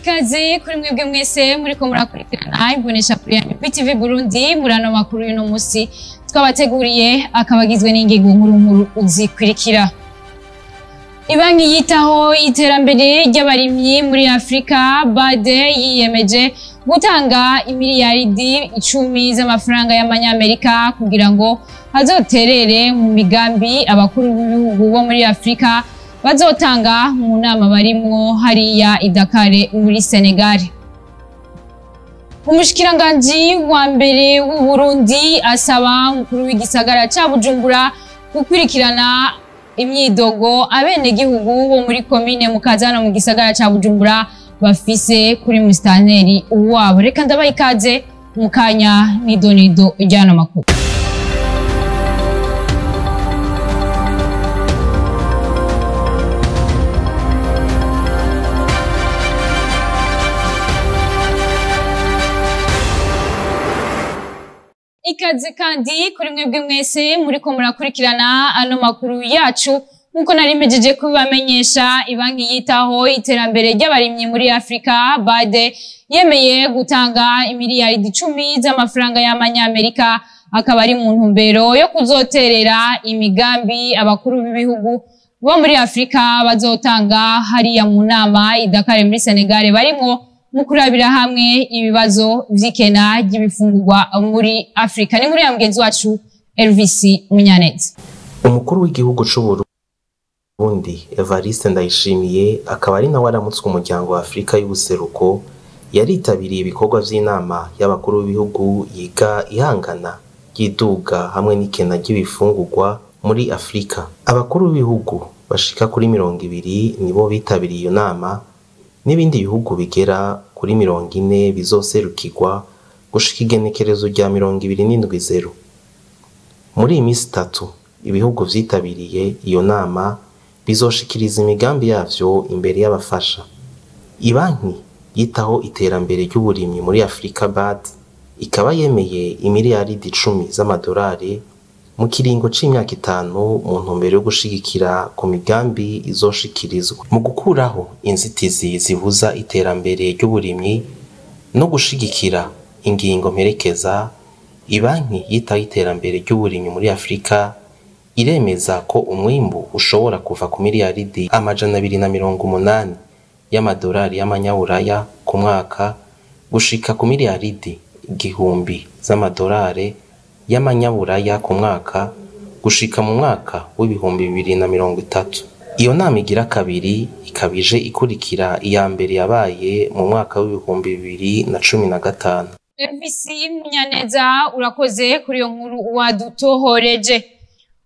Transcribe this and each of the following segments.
ikaze kuri mwebwe mwese muriko murakurikirana imbonesha kuri ya PTV Burundi murano makuru y'uno musi twabateguriye akabagizwe n'ingingo nkuru uzikurikira. Ibanki yitaho iterambere ry'abarimyi muri Afrika BAD yiyemeje gutanga imiliyaridi 10 z'amafaranga y'amanyamerika kugira ngo hazoterere mu migambi abakuru b'ibihugu bo muri Afrika bazotanga mu nama barimwo hariya i Dakar muri Senegal. Umushikiranganji wa mbere w'u Burundi asaba umukuru w'igisagara ca Bujumbura gukurikirana imyidogo abenegihugu bo muri komine Mukazana mu gisagara ca Bujumbura bafise kuri musitanteri wabo. Reka ndabaha ikaze mu kanya n'idonido ry'ano makuru. Ikaze kandi kuri mwebwe mwese muriko murakurikirana ano makuru yacu nkuko nari mpejeje kubamenyesha. Ibanki yitaho iterambere ry'abarimyi muri Afrika BAD yemeye gutanga imiliyaridi 10 z'amafaranga y'amanyamerika akaba ari mu ntumbero yo kuzoterera imigambi abakuru b'ibihugu bo muri Afrika bazotanga hariya mu nama i Dakar muri Senegal barimwo mukurabira hamwe ibibazo vy'ikena ry'ibifungurwa muri Afrika. Ni muri ya mugenzi wacu Elvis Munyaneza. Umukuru w'igihugu c'u Burundi Evariste Ndayishimiye akaba ari nawe aramutswe umuryango wa Afrika y'ubuseruko yaritabiriye ibikorwa vy'inama y'abakuru b'ibihugu yiga ihangana ry'iduga hamwe n'ikena ry'ibifungurwa muri Afrika. Abakuru b'ibihugu bashika kuri 200 nibo bitabiriye iyo nama n'ibindi bihugu bigera kuri 40 bizoserukirwa gushika igenekerezo rya 27. Muri iyi minsi 3 ibihugu vyitabiriye iyo nama bizoshikiriza imigambi yavyo imbere y'abafasha. Ibanki yitaho iterambere ry'uburimyi muri Afrika BAD ikaba yemeye imiliyaridi 10 z'amadolari mu kiringo c'imyaka 5 mu ntumbero yo gushigikira ku migambi izoshikirizwa mu gukuraho inzitizi zibuza iterambere ry'uburimyi no gushigikira ingingo mperekeza. Ibanki yitaho iterambere ry'uburimyi muri Afrika iremeza ko umwimbu ushobora kuva ku miliyaridi 280 y'amadolari y'amanyaburaya ku mwaka gushika ku miliyaridi 1000 z'amadolari y'amanyaburaya ku mwaka gushika mu mwaka w'ibihumbi 2030. Iyo nama igira kabiri ikabije ikurikira iya mbere yabaye mu mwaka w'ibihumbi 2015. Elvis Munyaneza urakoze kuri iyo nkuru wadutohoreje.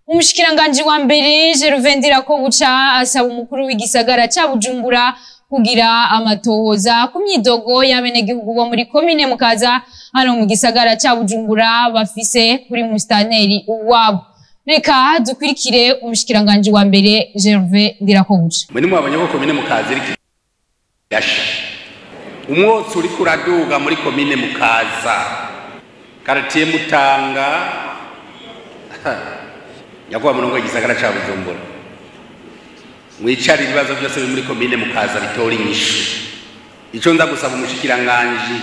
Umushikiranganji wa mbere Gervais Ndirakobuca asaba umukuru w'igisagara ca Bujumbura kugira amatohoza ku myidogo y'abenegihugu bo muri komine Mukaza hano mu gisagara ca Bujumbura bafise kuri musitanteri wabo. Reka dukurikire umushikiranganji wa mbere Gervais Ndirakobuca. Mwe nimwe abanyoko komine Mukaza iri yasha umwotsi uri kuraduga muri komine Mukaza karatiye Mutanga yakuba murongo igisagara ca Bujumbura mwicari ibibazo byose biri muri komine Mukaza bitora inyishu. Ico nza gusaba umushikiranganje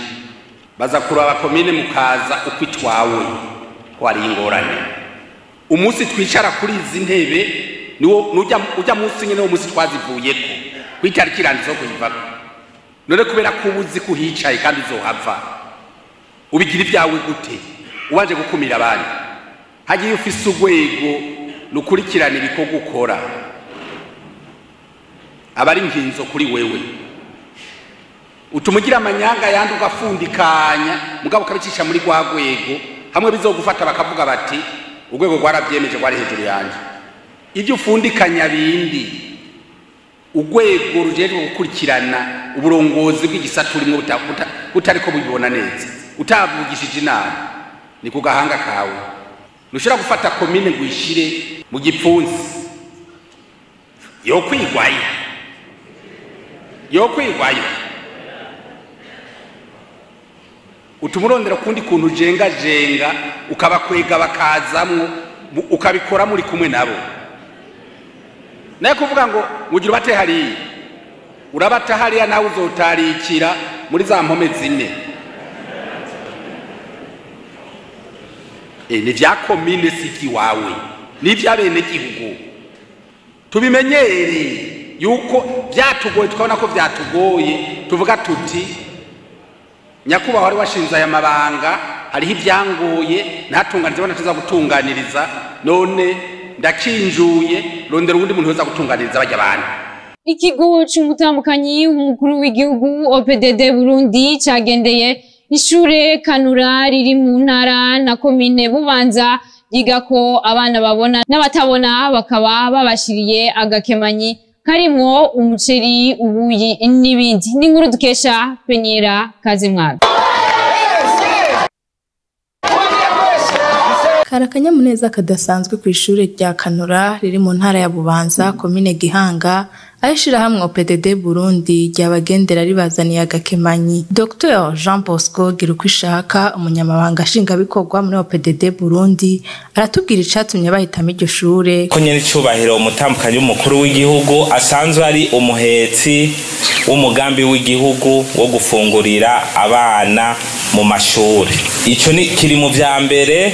baza kuraba komine Mukaza uko itwawe ko ari ingorane. Umunsi twicara kuri izi ntebe niwo ujya munsi nyene wo munsi twazivuyeko kwitari kirandizo kuyivako. None kubera ko ubuzi kuhicaye kandi uzohava ubigira ibyawe gute uwaje gukumira abandi hagiye ufise urwego rukurikirana ibikorwa ukora abari nkinzo kuri wewe utumugira amanyanga yandi ugafundikanya mugabo kabicisha muri rwa rwego hamwe bizogufata bakavuga bati urwego rwarabyemeje rwari hejuru yanje. Ibyo ufundikanya bindi urwego rujejwe gukurikirana uburongozi bw'igisata urimo butariko bubibona neza utabugishije inama ni ku gahanga kawe. Nushira gufata komine gwishire mu gipfunsi yo kwigwayo utumurondera kundi kuntu jenga ukabakwega bakazamwo ukabikora muri kumwe nabo naye kuvuga ngo mugira bate hariya urabata hariya nawe uzotarikira muri za mpome zine. Ni vya komine siki wawe ni vyabene gihugu tubimenyere yuko byatugoye tukabona ko byatugoye tuvuga tuti nyakuba wari washinze aya mabanga hariho ibyangoye ntatunganiriza bona tuza gutunganiriza none ndakinjuye rondera ubundi muntu weza gutunganiriza bajya abantu. Ikigo cy'umutambukanyi w'umukuru w'igihugu OPDD Burundi cyagendeye ishure Kanura riri mu ntara na komine Bubanza yigako abana babona n'abatabona bakaba babashiriye agakemanyi karimwo umuceri ubuyi n'ibindi. N'inkuru dukesha Penyera Kazimwaka. Karakanyamuneza kadasanzwe ku ishure rya Kanura riri mu ntara ya Bubanza komine Gihanga ayishira hamwe OPDD Burundi ryabagendera ribazaniye agakemanyi. Dr Jean Bosco Girukwishaka umunyamabanga nshingabikorwa muri OPDD Burundi aratubwira icatumye bahitamo iryo shure. Ko nyene cyubahiro umutambukanyi w'umukuru w'igihugu asanzwe ari umuhetsi w'umugambi w'igihugu wo gufungurira abana mu mashuri. Ico ni kiri mu vya mbere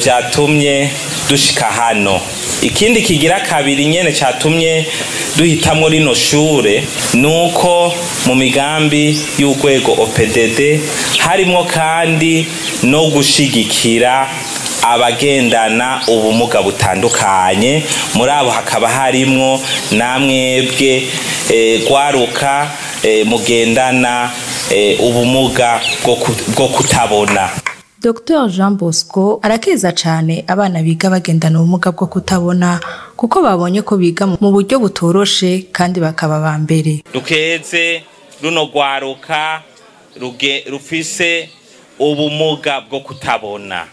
vyatumye dushika hano. Ikindi kigira kabiri nyene cyatumye duhitamwo rino shure nuko mu migambi y'urwego OPDD harimo kandi no gushigikira abagendana ubumuga butandukanye. Muri abo hakaba harimwo namwebwe gwaruka mugendana ubumuga bwo kutabona. Dr Jean Bosco arakeza cyane abana biga bagendana ubumuga bwo kutabona kuko babonye ko biga mu buryo butoroshe kandi bakaba ba mbere. Dukeze runo gwaruka rufise ubumuga bwo kutabona.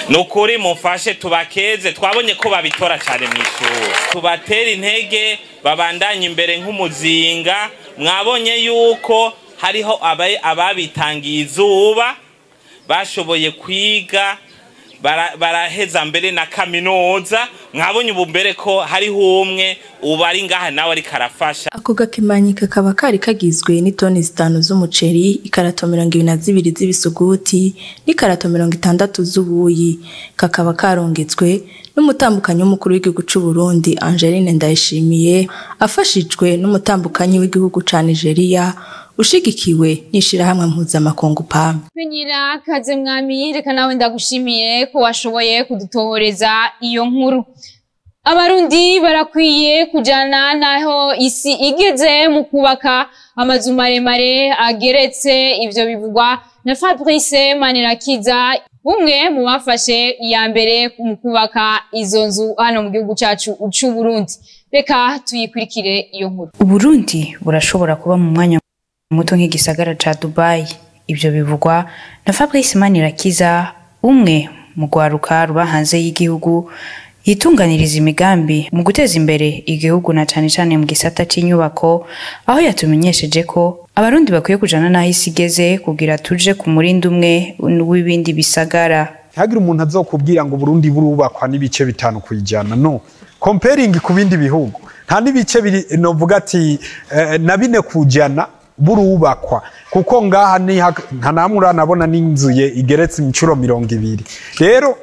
Nukuri mufashe tubakeze, twabonye ko babitora cyane mu ishuri. Tubatera intege babandanye imbere nk'umuzinga. Mwabonye yuko hariho ababitangiye izuba bashoboye kwiga baraheza mbere na kaminuza. Mwabonye ubu mbere ko hariho umwe ubari ngaha nawe ari karafasha. Ako gakemanyi kakaba kari kagizwe n'itoni 5 z'umuceri, ikarato 22 z'ibisuguti n'ikarato 60 z'ubuyi. Kakaba karongetswe n'umutambukanyi w'umukuru w'igihugu cy'u Burundi Angeline Ndayishimiye afashijwe n'umutambukanyi w'igihugu ca Nigeria ushigikiwe nishira hamwe mpuzamakungu PAM. Penyera Kazimwami, reka nawe ndagushimiye ko washoboye kudutohoreza iyo nkuru. Abarundi barakwiye kujana naho isi igeze mu kubaka amazu maremare ageretse. Ivyo bivugwa na Fabrice Manirakiza, umwe mu bafashe ya mbere mu kubaka izo nzu hano mu gihugu cyacu cy'u Burundi. Reka tuyikurikire iyo nkuru. Uburundi burashobora kuba mu mwanya muto nk'igisagara ca Dubai. Ivyo bivugwa na Fabrice Manirakiza, umwe mu gwaruka ruba hanze y'igihugu yitunganiriza imigambi mu guteza imbere igihugu na cyane cyane mu gisata c'inyubako, aho yatumenyesheje ko abarundi bakwiye kujana naho isi igeze kugira tuje ku murindi umwe w'ibindi bisagara. Hagira umuntu azokubwira ngo Burundi burubakwa n'ibice 5 kwijana, no comparing ku bindi bihugu nta n'ibice biri novuga ati na 4 kujana burubakwa, kuko ngaha ni nta namura nabona n'inzu igeretse incuro 200. Rero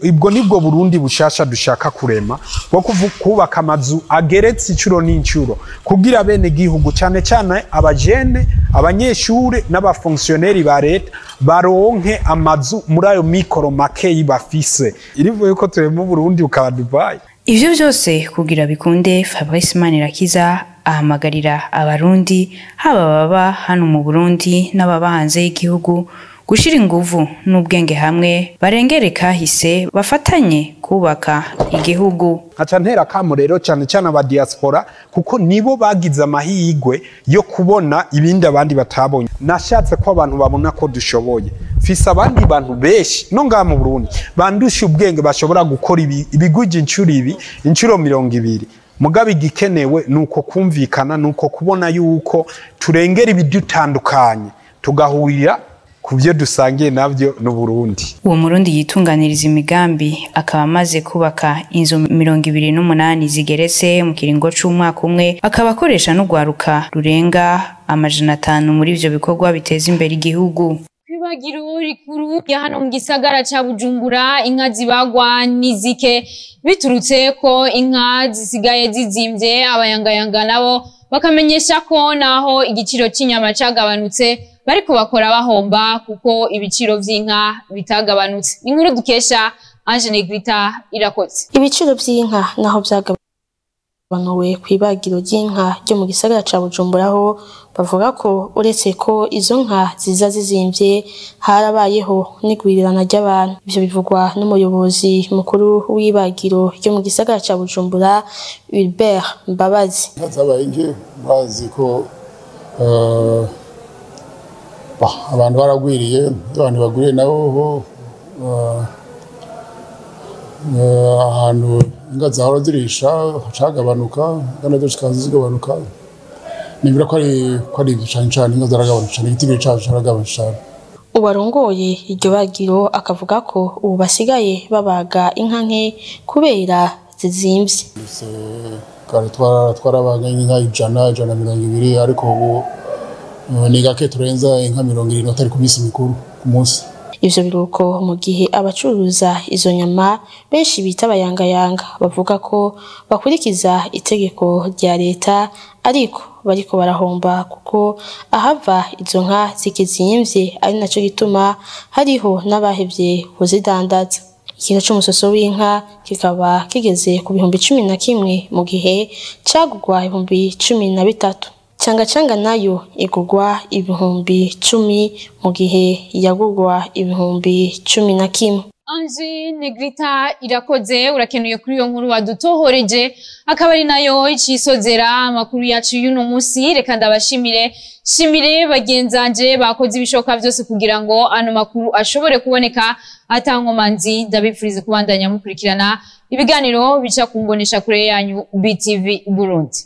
ibwo nibwo Burundi bushasha dushaka kurema bwo kubaka amazu ageretse incuro n'incuro kugira bene gihugu cyane cyane abajene, abanyeshure n'abafonctionnaire ba leta baronke amazu muri ayo mikoro make bafise. Irivuye ko turema Burundi ukaba Dubai. Ivyo byose kugira bikunde, Fabrice Manirakiza ahamagarira abarundi haba baba hano mu Burundi n'ababa hanze y'igihugu gushira inguvu n'ubwenge hamwe barengere kahise bafatanye kubaka igihugu. Aca ntera kamo rero cyane cyane aba diaspora kuko nibo bagize amahigwe yo kubona ibindi abandi batabonye. Nashatse ko abantu babona ko dushoboye. Fisa abandi bantu beshi no ngaha mu Burundi bandusha ubwenge bashobora gukora ibiguje incuro 200. Mugabe igikenewe nuko kumvikana, nuko kubona yuko turengera ibidutandukanye tugahurira ku byo dusangiye nabyo n'u Burundi. Uwo murundi yitunganiriza imigambi akaba amaze kubaka inzu 28 zigeretse mu kiringo c'umwaka umwe, akaba akoresha n'ugwaruka rurenga 500 muri ivyo bikorwa biteza imbere igihugu. Kwibagiro rikuru ya hano mu gisagara ca Bujumbura, inka zibagwa nizike biturutse ko inka zisigaye zizimvye. Abayangayanga nabo bakamenyesha ko naho igiciro c'inyama cagabanutse bariko bakora bahomba kuko ibiciro vy'inka bitagabanutse. Inkuru dukesha Ange Negrita Irakoze. Ibiciro vy'inka naho vyagabanuwe kwibagiro ry'inka ryo mu gisagara ca Bujumbura ho bavuga ko uretse ko izo nka ziza zizimvye harabayeho n'igwirirana ry'abantu. Ivyo bivugwa n'umuyobozi mukuru w'ibagiro ryo mu gisagara ca Bujumbura Hubert Mbabazi. Zabaye nge bazi ko abantu baragwiriye, abantu bagwiriye nabo ahantu inga zahora zirisha hacagabanuka, ingana zo zikaza zigabanuka. Nibura ko ari cyane inga zaragabanuka cyane, igiti cyacu caragabanuka cyane. Uwarongoye iryo bagiro akavuga ko ubu basigaye babaga inka nke kubera zizimvye. Kare twarabaga inka 100-120, ariko ubu ni gake turenza inka 70 atari ku minsi mikuru ku munsi. Ivyo biruko mu gihe abacuruza izo nyama benshi bita abayangayanga bavuga ko bakurikiza itegeko rya leta, ariko bariko barahomba kuko ahava izo nka zikizimvye, ari naco gituma hariho n'abahevye kuzidandaza. Ikiro c'umusoso w'inka kikaba kigeze ku 11,000 mu gihe cagugwa 13,000. Changa nayo igugwa 10,000 mu gihe yagugwa 11,000. Ange Negrita Irakoze, urakenuye kuri iyo nkuru wadutohoreje, akaba ari nayo icisozera amakuru yacu y'uno musi. Reka ndabashimire, shimire bagenzanje bakoze ibishoboka byose kugira ngo ano makuru ashobore kuboneka atankomanzi. Ndabifurize kubandanya mukurikirana ibiganiro bica kumbonesha kure yanyu BTV Burundi.